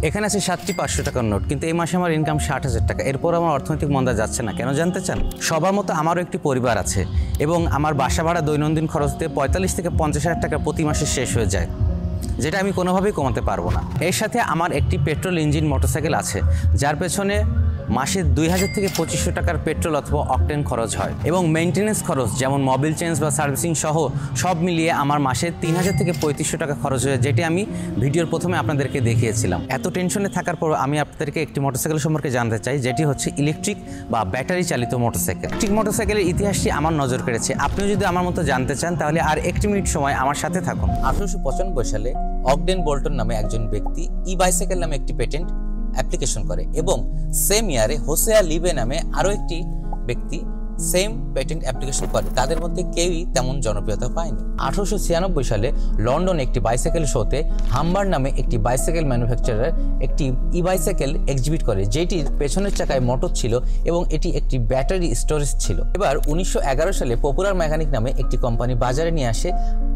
এখানে আছে 7টি 500 টাকার নোট, কিন্তু এই মাসে আমার ইনকাম 60,000 টাকা। এরপর আমার অর্থনৈতিক মন্দা যাচ্ছে না কেন জানতে চান? সবার মতো আমারও একটি পরিবার আছে এবং আমার বাসা ভাড়া দৈনন্দিন খরচ দিয়ে 45 থেকে 50,000 টাকা প্রতি মাসে শেষ হয়ে যায়, যেটা আমি কোনোভাবেই কমাতে পারবো না। এর সাথে আমার একটি পেট্রোল ইঞ্জিন মোটরসাইকেল আছে, যার পেছনে মাসে 2000 থেকে 2500 টাকার পেট্রোল অথবা অকটেন খরচ হয় এবং মেইনটেনেন্স খরচ যেমন মোবিল চেঞ্জ বা সার্ভিসিং সহ সব মিলিয়ে আমার মাসে 3000 থেকে 3500 টাকা খরচ হয়, যেটি আমি ভিডিওর প্রথমে আপনাদেরকে দেখিয়েছিলাম। এত টেনশনে থাকার পর আমি আপনাদেরকে একটি মোটরসাইকেল সম্পর্কে জানতে চাই, যেটি হচ্ছে ইলেকট্রিক বা ব্যাটারি চালিত মোটরসাইকেল। ইলেকট্রিক মোটরসাইকেলের ইতিহাসটি আমার নজর কেড়েছে। আপনিও যদি আমার মতো জানতে চান তাহলে আর 1 মিনিট সময় আমার সাথে থাকুন। 1895 সালে অগডেন বোল্টন নামে একজন ব্যক্তি ই-বাইসাইকেল নামে একটি পেটেন্ট অ্যাপ্লিকেশন করে এবং সেম ইয়ারে হোসেয়া লিবে নামে আরও একটি ব্যক্তি সেম পেটেন্ট অ্যাপ্লিকেশন করে। তাদের মধ্যে কেউই তেমন জনপ্রিয়তা পায়নি। 1896 সালে লন্ডন একটি বাইসাইকেল শোতে হাম্বার নামে একটি বাইসাইকেল ম্যানুফ্যাকচারার একটি ই-বাইসাইকেল এক্সিবিট করে, যেটির পেছনের চাকায় মোটর ছিল এবং এটি একটি ব্যাটারি স্টোরেজ ছিল। এবার 1911 সালে পপুলার মেকানিক নামে একটি কোম্পানি বাজারে নিয়ে আসে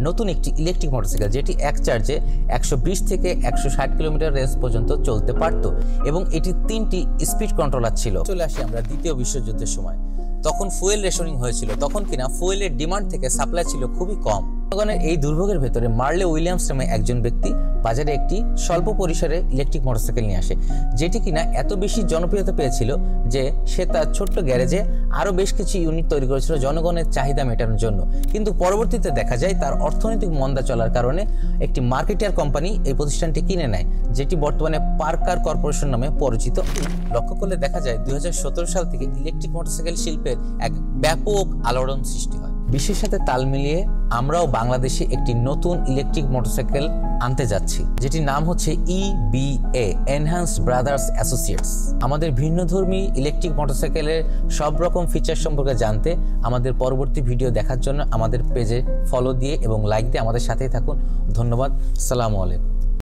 নতুন একটি ইলেকট্রিক মোটরসাইকেল, যেটি এক চার্জে 120 থেকে 160 কিলোমিটার রেঞ্জ পর্যন্ত চলতে পারত এবং এটি 3টি স্পিড কন্ট্রোলার ছিল। চলে আসি আমরা দ্বিতীয় বিশ্বযুদ্ধের সময়। তখন ফুয়েল রেশনিং হয়েছিল, তখন কিনা ফুয়েলের ডিমান্ড থেকে সাপ্লাই ছিল খুবই কম। জনগণের এই দুর্ভোগের ভেতরে মার্লে উইলিয়ামস নামে একজন ব্যক্তি বাজারে একটি স্বল্প পরিসরে ইলেকট্রিক মোটরসাইকেল নিয়ে আসে, যেটি কিনা এত বেশি জনপ্রিয়তা পেয়েছিল যে সে তার ছোট্ট গ্যারেজে আরও বেশ কিছু ইউনিট তৈরি করেছিল জনগণের চাহিদা মেটানোর জন্য। কিন্তু পরবর্তীতে দেখা যায় তার অর্থনৈতিক মন্দা চলার কারণে একটি মার্কেটিয়ার কোম্পানি এই প্রতিষ্ঠানটি কিনে নেয়, যেটি বর্তমানে পার্কার কর্পোরেশন নামে পরিচিত। লক্ষ্য করলে দেখা যায় 2017 সাল থেকে ইলেকট্রিক মোটরসাইকেল শিল্পের এক ব্যাপক আলোড়ন সৃষ্টি হয়। বিশ্বের সাথে তাল মিলিয়ে আমরাও বাংলাদেশে একটি নতুন ইলেকট্রিক মোটরসাইকেল আনতে যাচ্ছি, যেটির নাম হচ্ছে EBA এনহ্যান্সড ব্রাদার্স অ্যাসোসিয়েটস। আমাদের ভিন্নধর্মী ইলেকট্রিক মোটরসাইকেলের সব রকম ফিচার সম্পর্কে জানতে আমাদের পরবর্তী ভিডিও দেখার জন্য আমাদের পেজে ফলো দিয়ে এবং লাইক দিয়ে আমাদের সাথেই থাকুন। ধন্যবাদ। আসসালামু আলাইকুম।